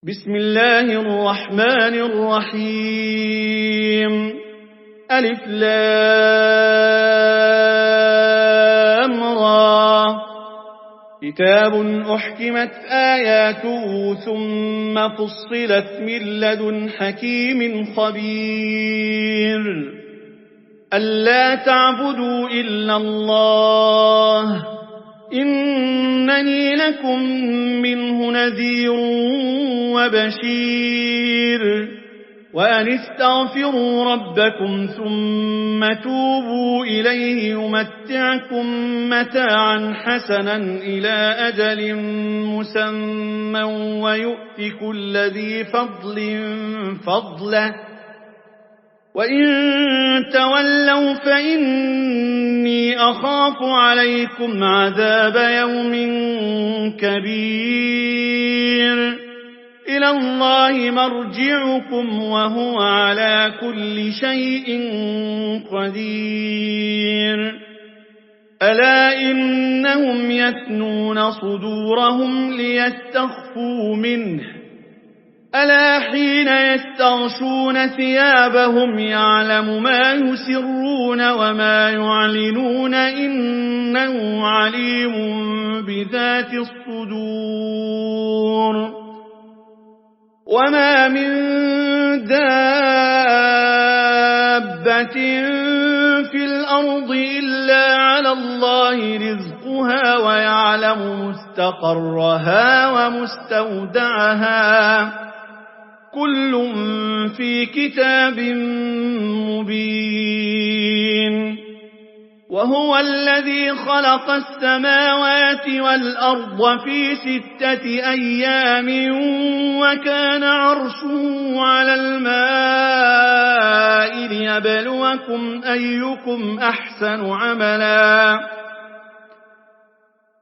بسم الله الرحمن الرحيم ألف لام را كتاب أحكمت آياته ثم فصلت من لدن حكيم خبير ألا تعبدوا إلا الله إنني لكم منه نذير وبشير وأن استغفروا ربكم ثم توبوا إليه يمتعكم متاعا حسنا إلى أجل مسمى ويؤت كل ذي فضل فضله وإن تولوا فإني أخاف عليكم عذاب يوم كبير إلى الله مرجعكم وهو على كل شيء قدير ألا إنهم يثنون صدورهم ليستخفوا منه ألا حين يستغشون ثيابهم يعلم ما يسرون وما يعلنون إنه عليم بذات الصدور وما من دابة في الأرض إلا على الله رزقها ويعلم مستقرها ومستودعها كل في كتاب مبين وهو الذي خلق السماوات والأرض في 6 أيام وكان عرشه على الماء ليبلوكم أيكم أحسن عملا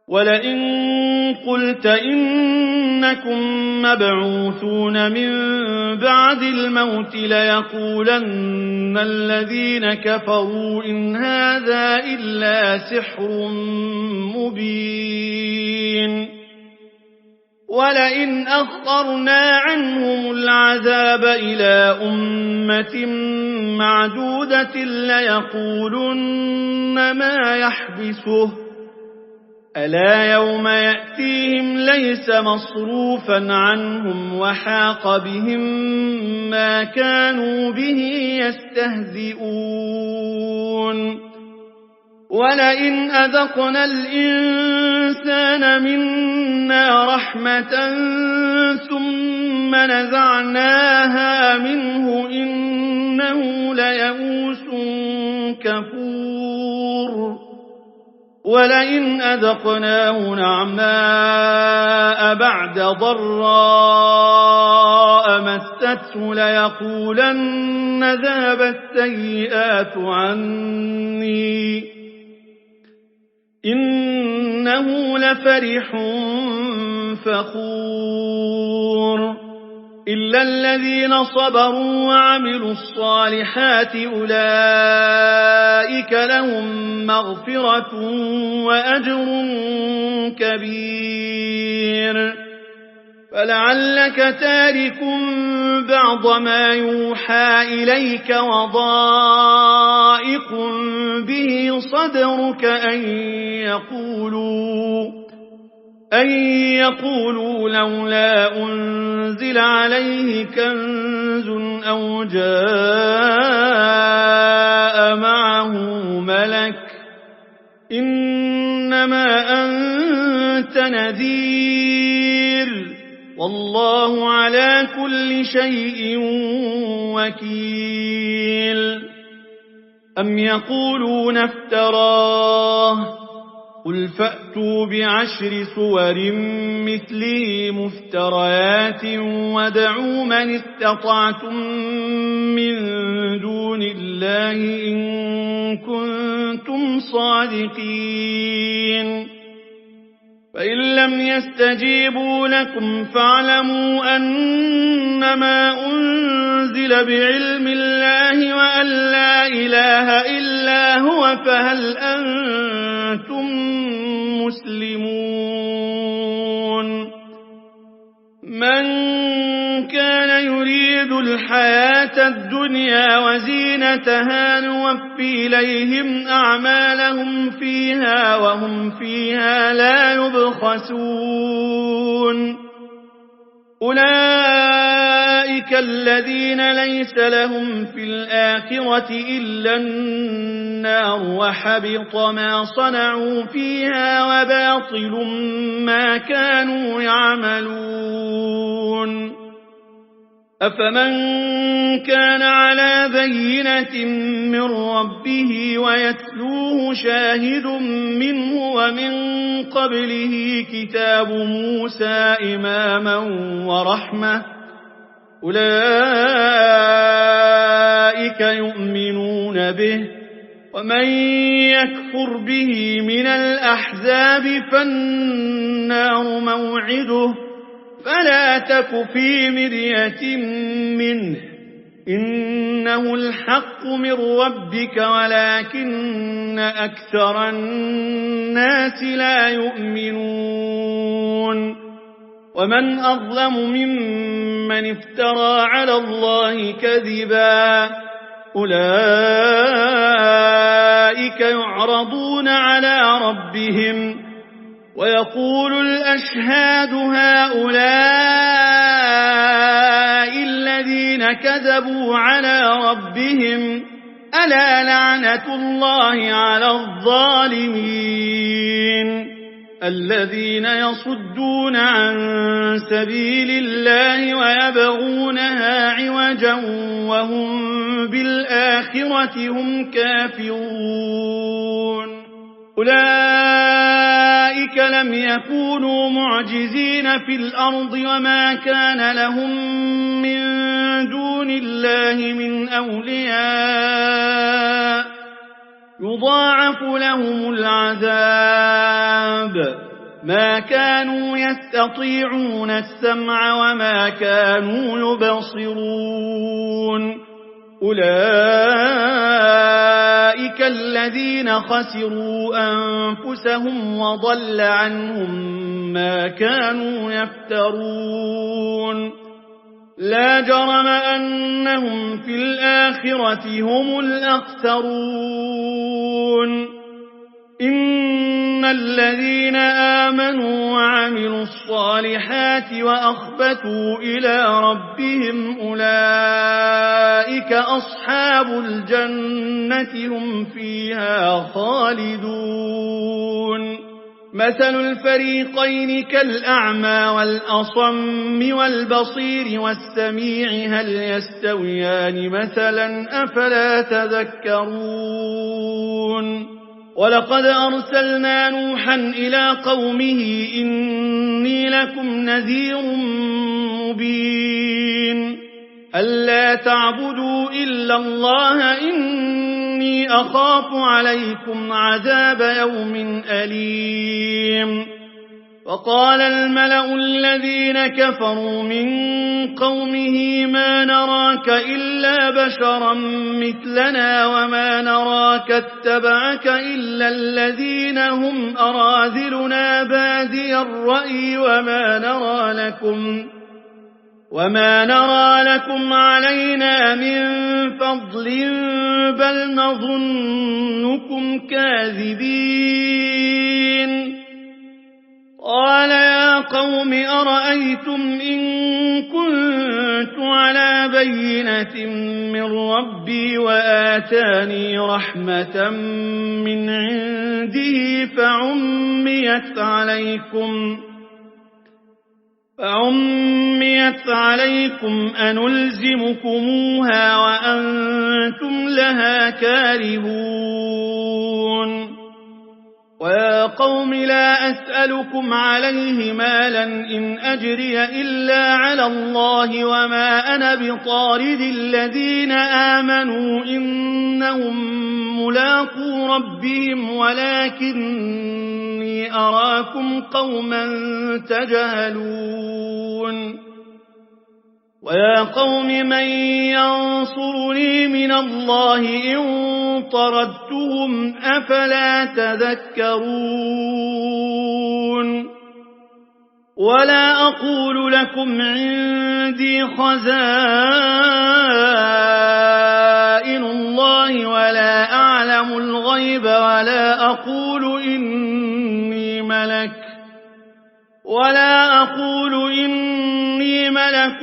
ولئن قلت إنكم مبعوثون من بعد الموت ليقولن الذين كفروا إن هذا إلا سحر مبين ولئن أخرنا عنهم العذاب إلى أمة معدودة ليقولن ما يحبسه ألا يوم يأتيهم ليس مصروفا عنهم وحاق بهم ما كانوا به يستهزئون ولئن أذقنا الإنسان منا رحمة ثم نزعناها منه إنه ليئوس كفور ولئن أذقناه نعماء بعد ضراء مسته ليقولن ذهب السيئات عني إنه لفرح فخور إلا الذين صبروا وعملوا الصالحات أولئك لهم مغفرة وأجر كبير فلعلك تارك بعض ما يوحى إليك وضائق به صدرك أن يقولوا لولا أنزل عليه كنز أو جاء معه ملك إنما أنت نذير والله على كل شيء وكيل أم يقولون افتراه قل فأتوا ب10 سور مثله مفتريات ودعوا من استطعتم من دون الله إن كنتم صادقين فإن لم يستجيبوا لكم فاعلموا أنما أنزل بعلم الله وأن لا إله إلا هو فهل أنتم مسلمون من كان يريد الحياة الدنيا وزينتها نوفي إليهم أعمالهم فيها وهم فيها لا يبخسون أولئك الذين ليس لهم في الآخرة إلا النار وحبط ما صنعوا فيها وباطل ما كانوا يعملون أفمن كان على بينة من ربه ويتلوه شاهد منه ومن قبله كتاب موسى إماما ورحمة أولئك يؤمنون به ومن يكفر به من الأحزاب فالنار موعده فلا تك في مرية منه إنه الحق من ربك ولكن أكثر الناس لا يؤمنون ومن أظلم ممن افترى على الله كذبا أولئك يعرضون على ربهم ويقول الأشهاد هؤلاء الذين كذبوا على ربهم ألا لعنة الله على الظالمين الذين يصدون عن سبيل الله ويبغونها عوجا وهم بالآخرة هم كافرون أولئك لم يكونوا معجزين في الأرض وما كان لهم من دون الله من أولياء يضاعف لهم العذاب ما كانوا يستطيعون السمع وما كانوا يبصرون أولئك الذين خسروا أنفسهم وضل عنهم ما كانوا يفترون لا جرم أنهم في الآخرة هم الأخسرون إن الذين آمنوا وعملوا الصالحات وأخبتوا إلى ربهم أولئك أصحاب الجنة هم فيها خالدون مثل الفريقين كالأعمى والأصم والبصير والسميع هل يستويان مثلا أفلا تذكرون ولقد أرسلنا نوحا إلى قومه إني لكم نذير مبين ألا تعبدوا إلا الله إني أخاف عليكم عذاب يوم أليم وقال الملأ الذين كفروا من قومه ما نراك إلا بشرا مثلنا وما نراك اتبعك إلا الذين هم أراذلنا بادي الرأي وما نرى لكم علينا من فضل بل نظنكم كاذبين قال يا قوم أرأيتم إن كنت على بينة من ربي وآتاني رحمة من عنده فعميت عليكم أنلزمكموها وأنتم لها كارهون ويا قوم لا أسألكم عليه مالا إن أجري إلا على الله وما أنا بطارد الذين آمنوا إنهم ملاقو ربهم ولكني أراكم قوما تجهلون ويا قوم من ينصرني من الله إن طردتهم أفلا تذكرون ولا أقول لكم عندي خزائن الله ولا أعلم الغيب ولا أقول إني ملك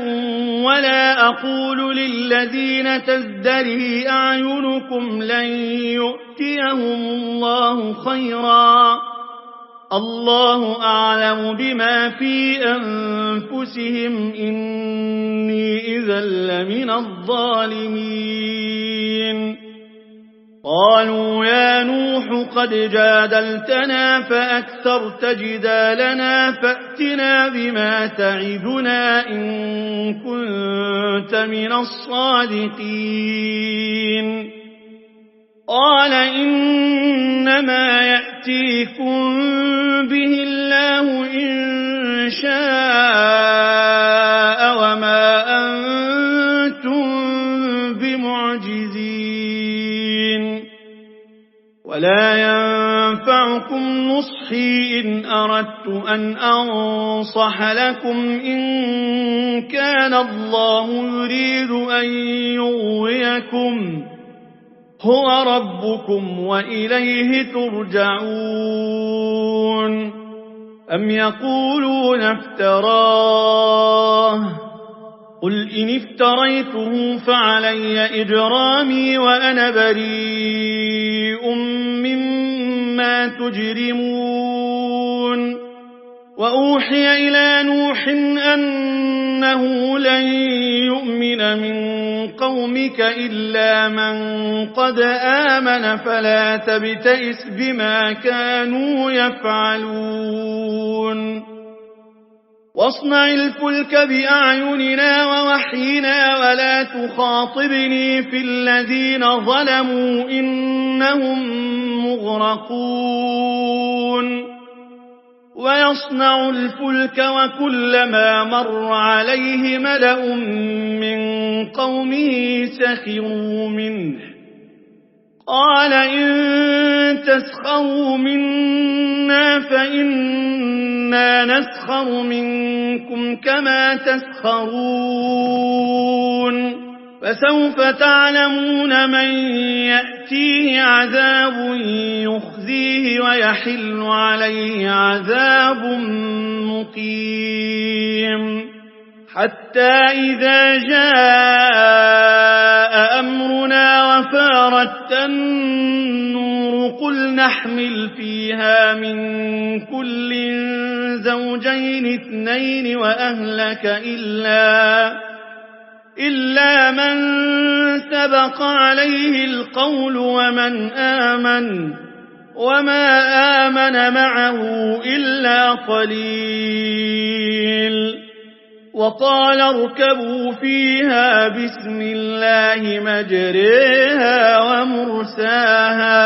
ولا أقول للذين تزدري أعينكم لن يؤتيهم الله خيرا الله أعلم بما في أنفسهم إني إذا لمن الظالمين قالوا يا نوح قد جادلتنا فأكثرت جدالنا فأتنا بما تعدنا إن كنت من الصادقين قال إنما يأتيكم به الله إن شاء وما أنتم بمعجزين ولا ينفعكم نصحي إن أردت أن أنصح لكم إن كان الله يريد أن يغويكم هو ربكم وإليه ترجعون أم يقولون افتراه قل إن افتريته فعلي إجرامي وأنا بريء مما تجرمون وأوحي إلى نوح أنه لن يؤمن من قومك إلا من قد آمن فلا تبتئس بما كانوا يفعلون واصنع الفلك بأعيننا ووحينا ولا تخاطبني في الذين ظلموا إنهم مغرقون ويصنع الفلك وكلما مر عليه ملأ من قومه سخروا منه قال إن تسخروا منا فإنا نسخر منكم كما تسخرون فسوف تعلمون من يأتيه عذاب يخزيه ويحل عليه عذاب مقيم حتى إذا جاء أمرنا وفارت النور قل نحمل فيها من كل زوجين اثنين وأهلك إلا من سبق عليه القول ومن آمن وما آمن معه إلا قليل وقال اركبوا فيها بسم الله مجريها ومرساها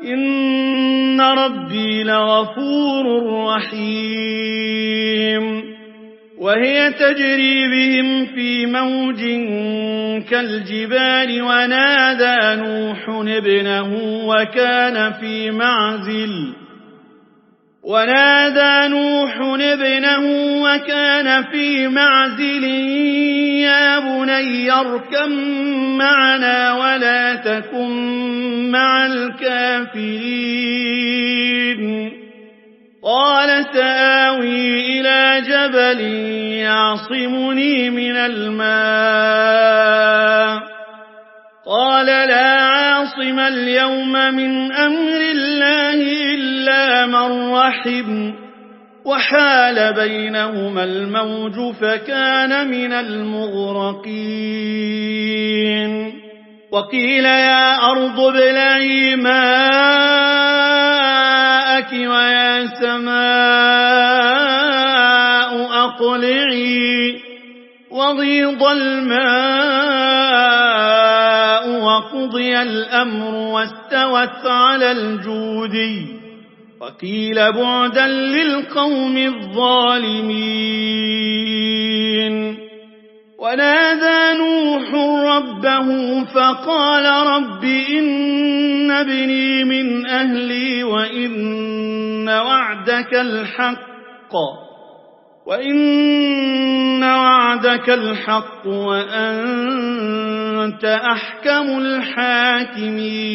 إن ربي لغفور رحيم وهي تجري بهم في موج كالجبال ونادى نوح ابنه وكان في معزل يا بني اركب معنا ولا تكن مع الكافرين قال سآوي إلى جبل يعصمني من الماء قال لا عاصم اليوم من أمر الله إلا من رحم وحال بينهما الموج فكان من المغرقين وقيل يا أرض ابلعي ماءك ويا سماء أقلعي وغيض الماء وقضي الأمر واستوت على الجودي وقيل بعدا للقوم الظالمين ونادى نوح ربه فقال رب إن ابني من أهلي وإن وعدك الحق وإن وعدك الحق وأنت أحكم الحاكمين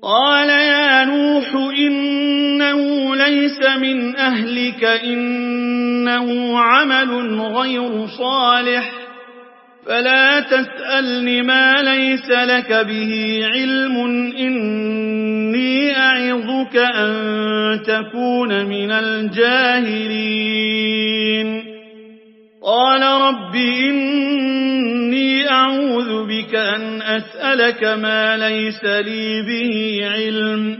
قال يا نوح إنه ليس من أهلك إنه عمل غير صالح فلا تسألني ما ليس لك به علم إني أعظك أن تكون من الجاهلين قال رب إني أعوذ بك أن أسألك ما ليس لي به علم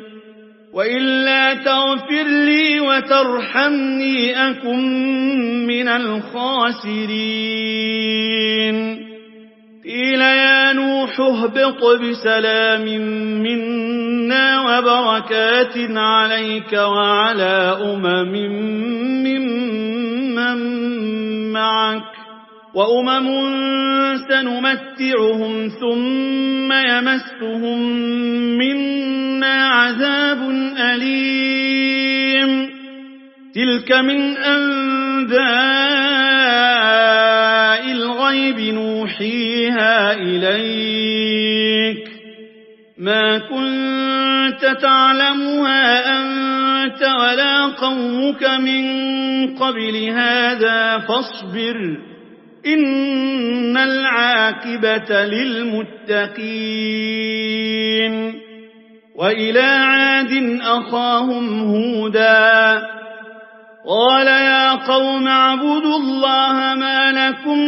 وإلا تغفر لي وترحمني أكن من الخاسرين قيل يا نوح اهبط بسلام منا وبركات عليك وعلى ممن معك وأمم سنمتعهم ثم يمسهم منا عذاب أليم تلك من أنباء الغيب نوحيها إليك ما كنت تعلمها أنت ولا قومك من قبل هذا فاصبر إن العاقبة للمتقين وإلى عاد أخاهم هودا قال يا قوم اعبدوا الله ما لكم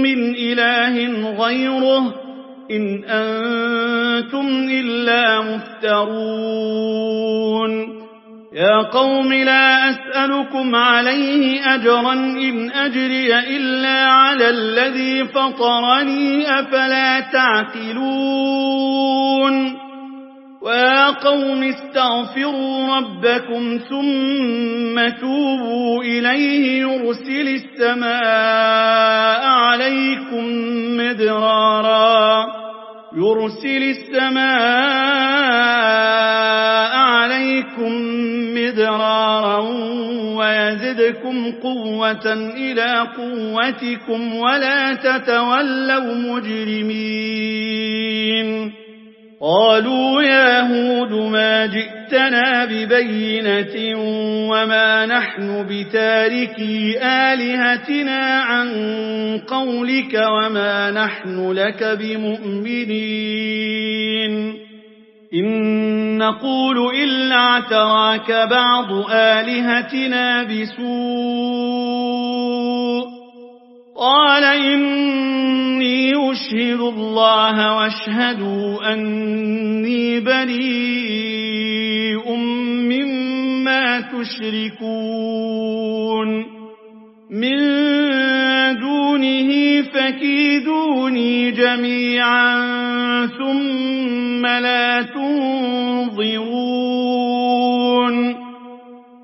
من إله غيره إن أنتم إلا مفترون يا قوم لا أسألكم عليه أجرا إن أجري إلا على الذي فطرني أفلا تعقلون ويا قوم استغفروا ربكم ثم توبوا إليه يرسل السماء عليكم مدرارا ويزدكم قوة إلى قوتكم ولا تتولوا مجرمين قالوا يا هود ما جئتنا ببينة وما نحن بتاركي آلهتنا عن قولك وما نحن لك بمؤمنين إن نقول إلا اعتراك بعض آلهتنا بسوء قال إني أشهد الله واشهدوا أني بريء مما تشركون من دونه فكيدوني جميعا ثم لا تنظرون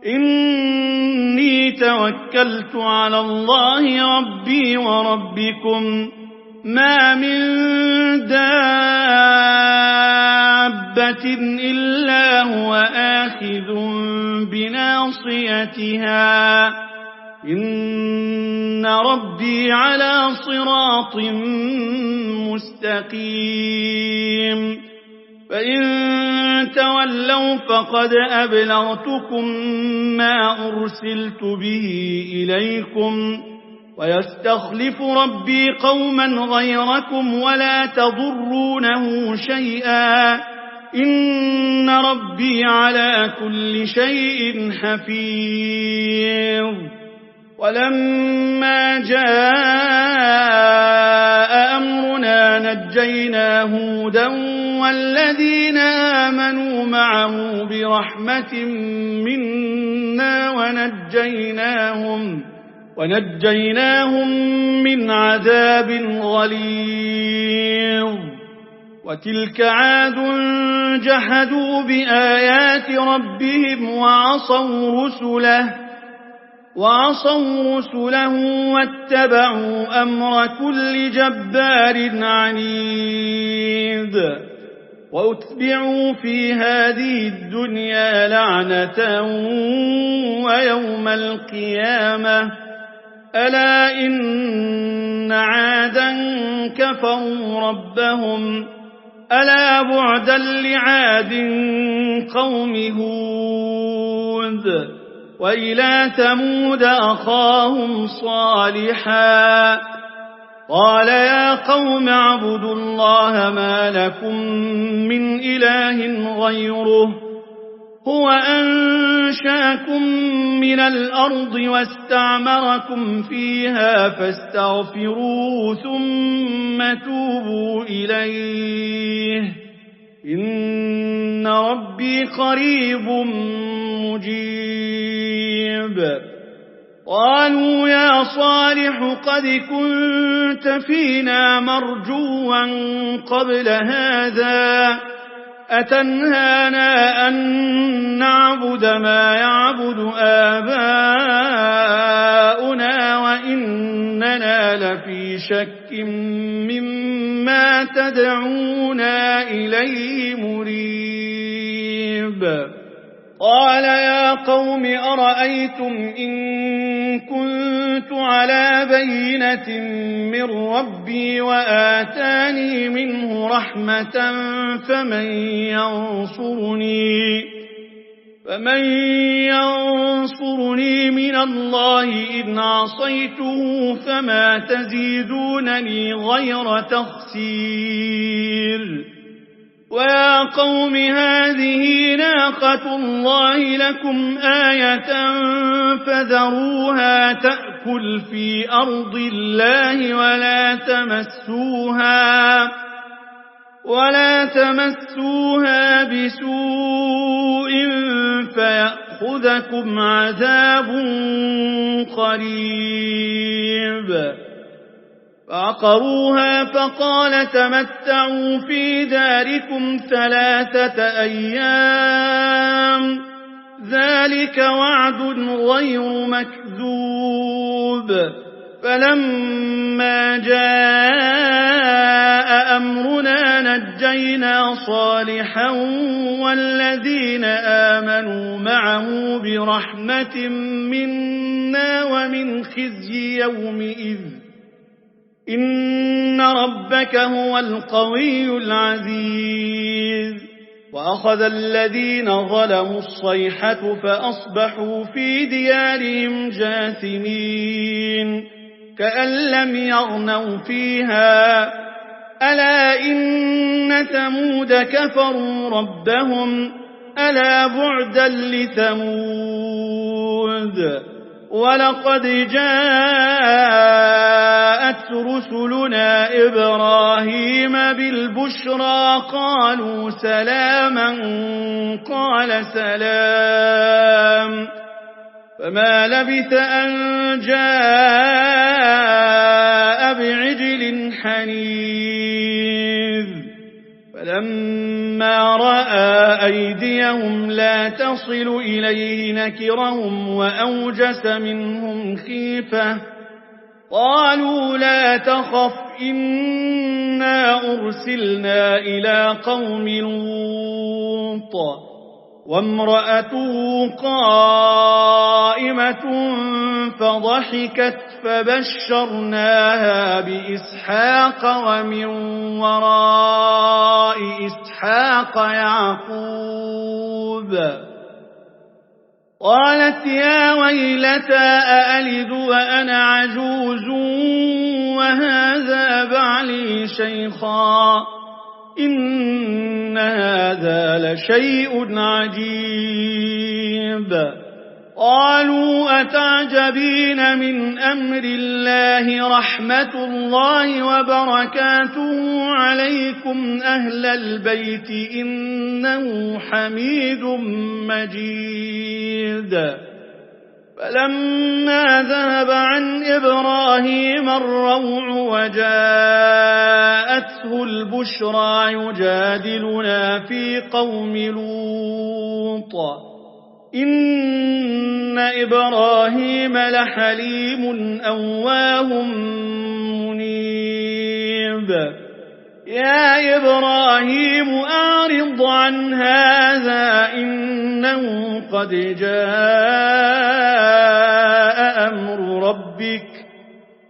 إني توكلت على الله ربي وربكم ما من دابة إلا هو آخذ بناصيتها إن ربي على صراط مستقيم فإن تولوا فقد أبلغتكم ما أرسلت به إليكم ويستخلف ربي قوما غيركم ولا تضرونه شيئا إن ربي على كل شيء حفيظ ولما جاء أمرنا نجينا هودا والذين آمنوا معه برحمة منا ونجيناهم من عذاب غليظ وتلك عاد جحدوا بآيات ربهم وعصوا رسله واتبعوا أمر كل جبار عنيد وأتبعوا في هذه الدنيا لعنة ويوم القيامة ألا إن عادا كفروا ربهم ألا بعدا لعاد قوم هود وإلى ثمود أخاهم صالحا قال يا قوم اعبدوا الله ما لكم من إله غيره هو أنشأكم من الأرض واستعمركم فيها فاستغفروه ثم توبوا إليه إن ربي قريب مجيب قالوا يا صالح قد كنت فينا مرجوا قبل هذا أتنهانا أن نعبد ما يعبد آباؤنا وإننا لفي شك مما تدعونا إليه مريب قال يا قوم أرأيتم إن كنت على بينة من ربي وآتاني منه رحمة فمن ينصرني من الله إن عصيته فما تزيدونني غير تخسير ويا قوم هذه ناقة الله لكم آية فذروها تأكل في أرض الله ولا تمسوها بسوء فيأخذكم عذاب قريب فعقروها فقال تمتعوا في داركم 3 أيام ذلك وعد غير مكذوب فلما جاء أمرنا نجينا صالحا والذين آمنوا معه برحمة منا ومن خزي يومئذ إن ربك هو القوي العزيز وأخذ الذين ظلموا الصيحة فأصبحوا في ديارهم جاثمين كأن لم يغنوا فيها ألا إن ثمود كفروا ربهم ألا بعدا لثمود ولقد جاءت رسلنا إبراهيم بالبشرى قالوا سلاما قال سلام فما لبث أن جاء بعجل حنيذ فلما رأى أيديهم لا تصل إليه نكرهم وأوجس منهم خيفة قالوا لا تخف إنا أرسلنا إلى قوم لوط وامرأته قائمة فضحكت فبشرناها بإسحاق ومن وراء إسحاق يعقوب قالت يا ويلتى أألد وأنا عجوز وهذا بعلي شيخا إن هذا لشيء عجيب قالوا أتعجبين من أمر الله رحمة الله وبركاته عليكم أهل البيت إنه حميد مجيد فلما ذهب عن إبراهيم الروع وجاءته البشرى يجادلنا في قوم لوط إن إبراهيم لحليم أواه منيب يا إبراهيم أعرض عن هذا إنه قد جاء أمر ربك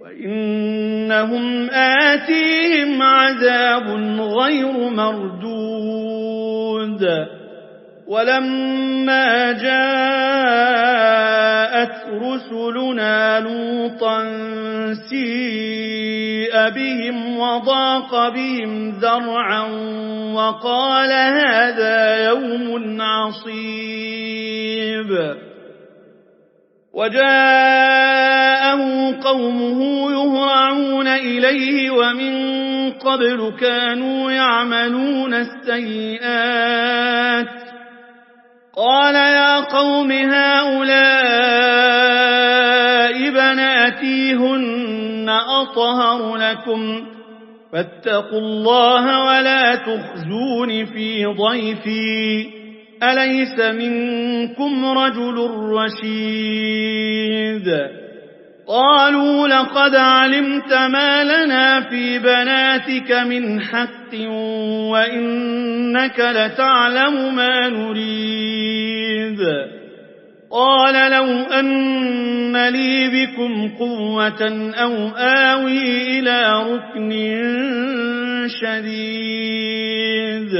وإنهم آتيهم عذاب غير مردود ولما جاءت رسلنا لوطا سيء بهم وضاق بهم ذرعا وقال هذا يوم عصيب وجاءه قومه يهرعون إليه ومن قبل كانوا يعملون السيئات قال يا قوم هؤلاء بناتي هن أطهر لكم فاتقوا الله ولا تخزون في ضيفي أليس منكم رجل رشيد قالوا لقد علمت ما لنا في بناتك من حق وإنك لتعلم ما نريد قال لو أن لي بكم قوة أو آوي إلى ركن شديد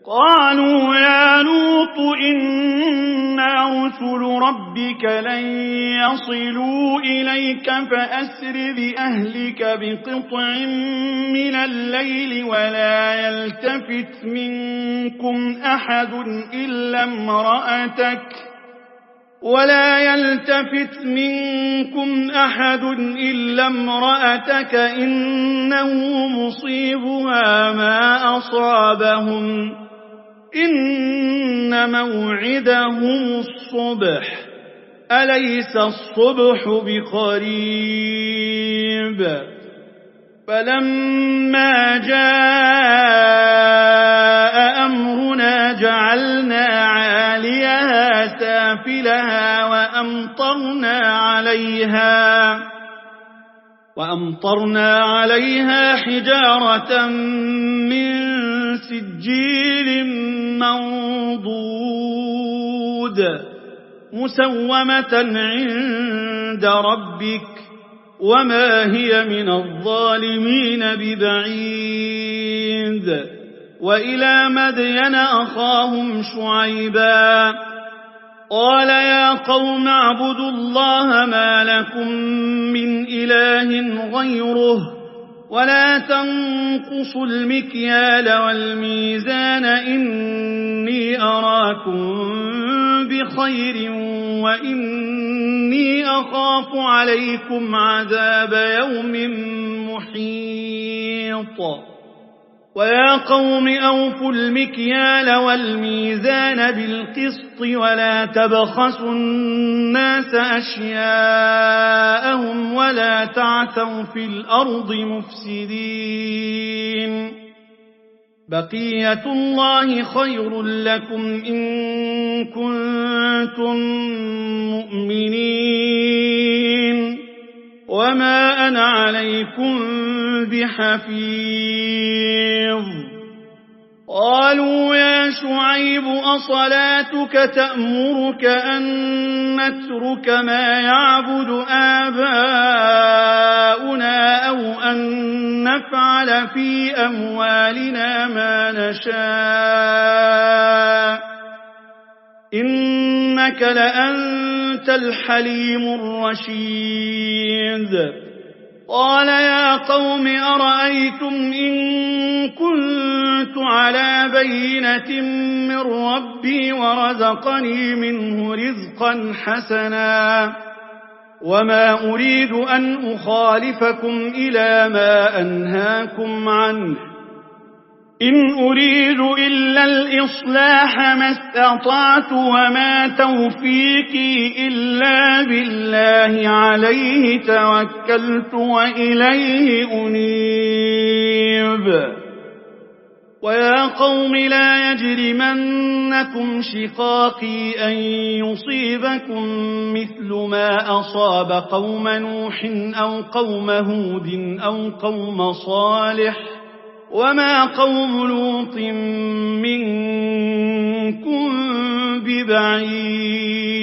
قالوا يا لوط إنا رسل ربك لن يصلوا إليك فأسر بأهلك بقطع من الليل ولا يلتفت منكم أحد إلا امرأتك إنه مصيبها ما أصابهم إن موعدهم الصبح أليس الصبح بقريب فلما جاء أمرنا جعلنا عاليها سافلها وأمطرنا عليها حجارة من سجيل منضود مسومة عند ربك وما هي من الظالمين ببعيد وإلى مدين أخاهم شعيبا قال يا قوم اعبدوا الله ما لكم من إله غيره ولا تنقصوا المكيال والميزان إني أراكم بخير وإني أخاف عليكم عذاب يوم محيط ويا قوم أوفوا المكيال والميزان بالقسط ولا تبخسوا الناس أشياءهم ولا تعثوا في الأرض مفسدين بقية الله خير لكم إن كنتم مؤمنين وما أنا عليكم بحفيظ قالوا يا شعيب أصلاتك تأمرك أن نترك ما يعبد آباؤنا أو أن نفعل في أموالنا ما نشاء إنك لأنت الحليم الرشيد قال يا قوم أرأيتم إن كنت على بينة من ربي ورزقني منه رزقا حسنا وما أريد أن أخالفكم إلى ما أنهاكم عنه إن أريد إلا الإصلاح ما استطعت وما توفيقي إلا بالله عليه توكلت وإليه أنيب ويا قوم لا يجرمنكم شقاقي أن يصيبكم مثل ما أصاب قوم نوح أو قوم هود أو قوم صالح وما قوم لوط منكم ببعيد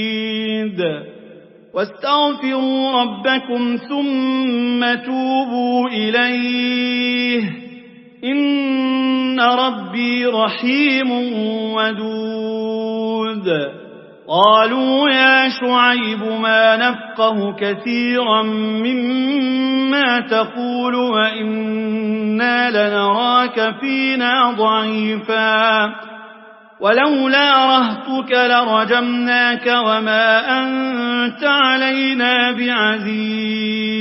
واستغفروا ربكم ثم توبوا إليه إن ربي رحيم ودود قالوا يا شعيب ما نفقه كثيرا مما تقول وإنا لنراك فينا ضعيفا ولولا رهطك لرجمناك وما أنت علينا بعزيز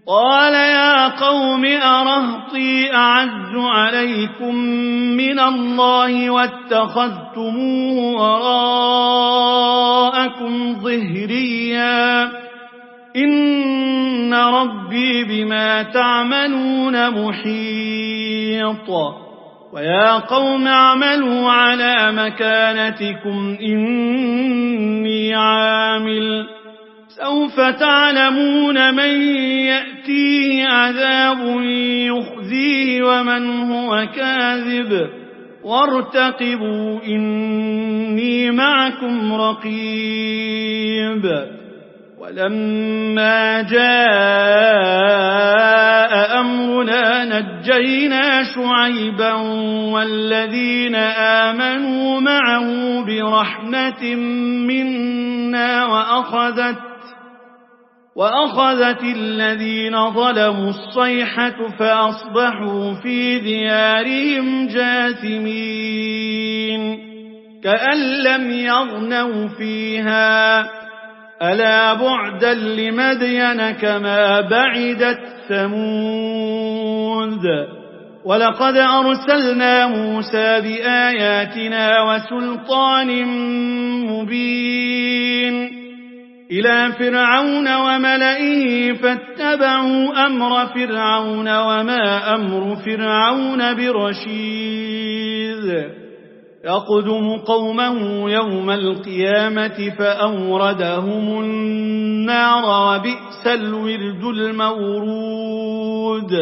قال يا قوم أرهطي أعز عليكم من الله واتخذتموه وراءكم ظهريا إن ربي بما تعملون محيط ويا قوم اعملوا على مكانتكم إني عامل سوف تعلمون من يأتيه عذاب يخزيه ومن هو كاذب وارتقبوا إني معكم رقيب ولما جاء أمرنا نجينا شعيبا والذين آمنوا معه برحمة منا وأخذت الذين ظلموا الصيحة فأصبحوا في ديارهم جاثمين كأن لم يغنوا فيها ألا بعدا لمدين كما بعدت ثمود ولقد أرسلنا موسى بآياتنا وسلطان مبين إلى فرعون وملئه فاتبعوا أمر فرعون وما أمر فرعون برشيد يقدم قومه يوم القيامة فأوردهم النار وبئس الورد المورود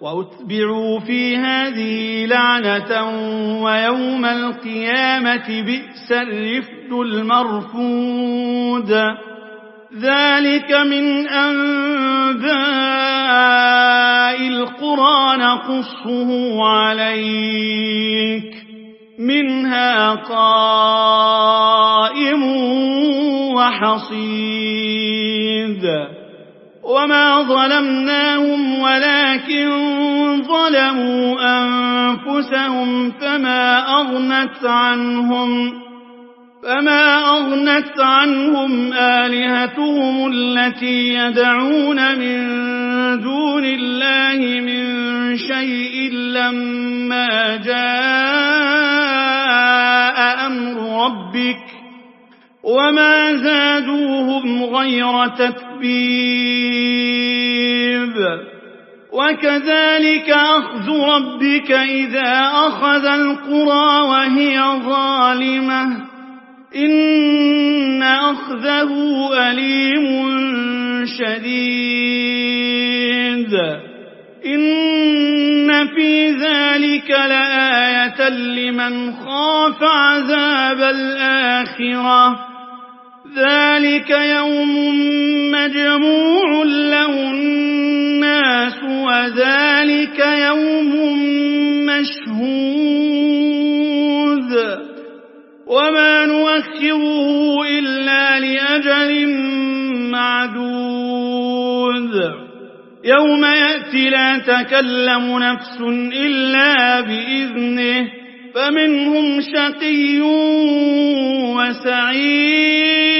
وأتبعوا في هذه لعنة ويوم القيامة بئس الرفد المرفود ذلك من أنباء القرى نقصه عليك منها قائم وحصيد وما ظلمناهم ولكن ظلموا أنفسهم فما أغنت عنهم آلهتهم التي يدعون من دون الله من شيء لما جاء أمر ربك وما زادوهم غير تتبيب وكذلك أخذ ربك إذا أخذ القرى وهي ظالمة إن أخذه أليم شديد إن في ذلك لآية لمن خاف عذاب الآخرة ذلك يوم مجموع له الناس وذلك يوم مشهود وما نؤخره إلا لأجل معدود يوم يأتي لا تكلم نفس إلا بإذنه فمنهم شقي وسعيد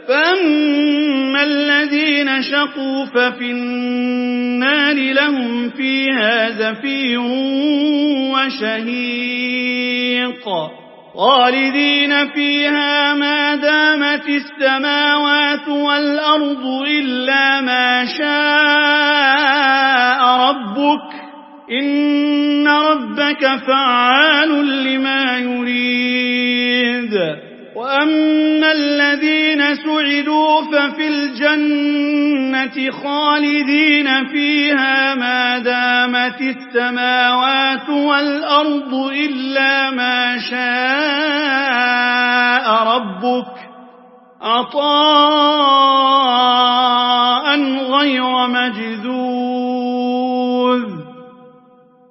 فأما الذين شقوا ففي النار لهم فيها زفير وشهيق خالدين فيها ما دامت السماوات والأرض إلا ما شاء ربك إن ربك فعال لما يريد وأما الذين سعدوا ففي الجنة الجنة خالدين فيها ما دامت السماوات والأرض إلا ما شاء ربك عطاء غير مجذوذ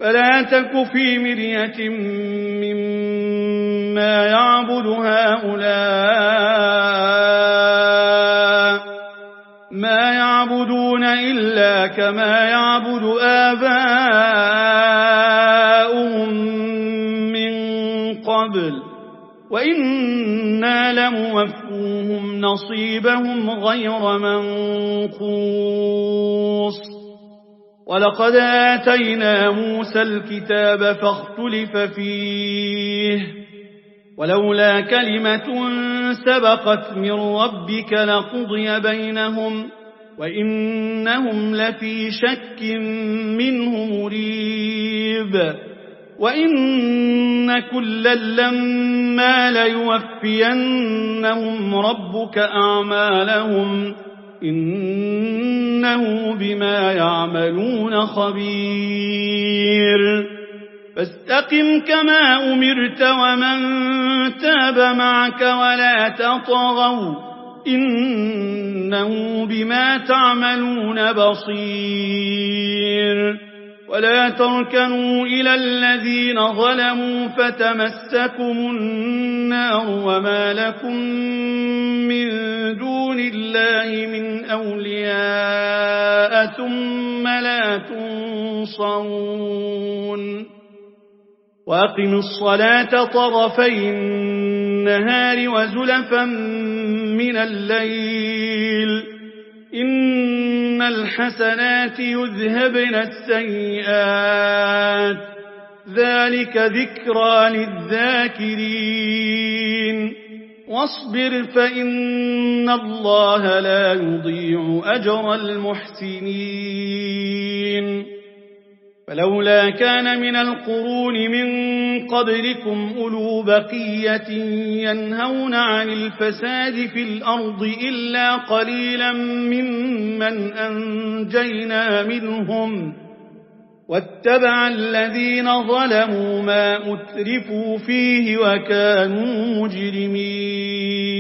فلا تك في مرية مما يعبد هؤلاء ما يعبدون إلا كما يعبد آباؤهم من قبل وإنا لموفوهم نصيبهم غير منقوص ولقد آتينا موسى الكتاب فاختلف فيه ولولا كلمة سبقت من ربك لقضي بينهم وإنهم لفي شك منه مريب وإن كلا لما ليوفينهم ربك أعمالهم إنه بما يعملون خبير فاستقم كما أمرت ومن تاب معك ولا تطغوا إنه بما تعملون بصير ولا تركنوا إلى الذين ظلموا فتمسكم النار وما لكم من دون الله من أولياء ثم لا تنصرون وأقم الصلاة طرفي النهار وزلفا من الليل إن الحسنات يذهبن السيئات ذلك ذكرى للذاكرين واصبر فإن الله لا يضيع أجر المحسنين فلولا كان من القرون من قبلكم أولو بقية ينهون عن الفساد في الأرض إلا قليلا ممن أنجينا منهم واتبع الذين ظلموا ما أترفوا فيه وكانوا مجرمين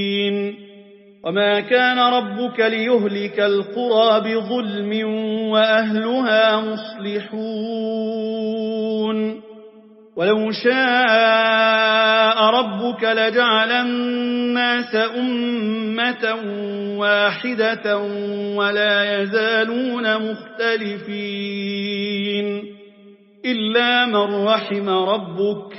وما كان ربك ليهلك القرى بظلم وأهلها مصلحون ولو شاء ربك لجعل الناس أمة واحدة ولا يزالون مختلفين إلا من رحم ربك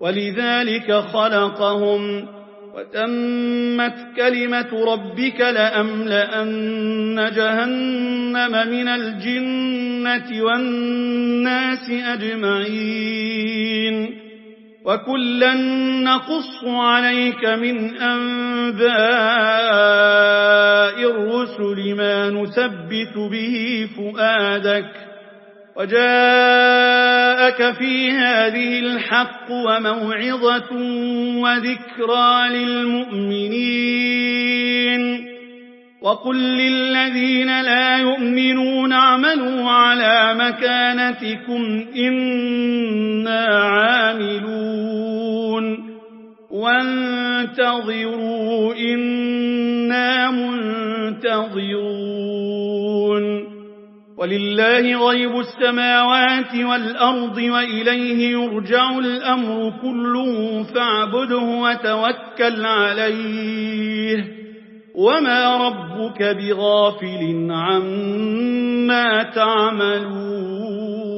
ولذلك خلقهم وتمت كلمة ربك لأملأن جهنم من الجنة والناس أجمعين وكلا نقص عليك من أنباء الرسل ما نثبت به فؤادك وجاءك في هذه الحق وموعظة وذكرى للمؤمنين وقل للذين لا يؤمنون اعملوا على مكانتكم إنا عاملون وانتظروا إنا منتظرون ولله غيب السماوات والأرض وإليه يرجع الأمر كله فاعبده وتوكل عليه وما ربك بغافل عما تعملون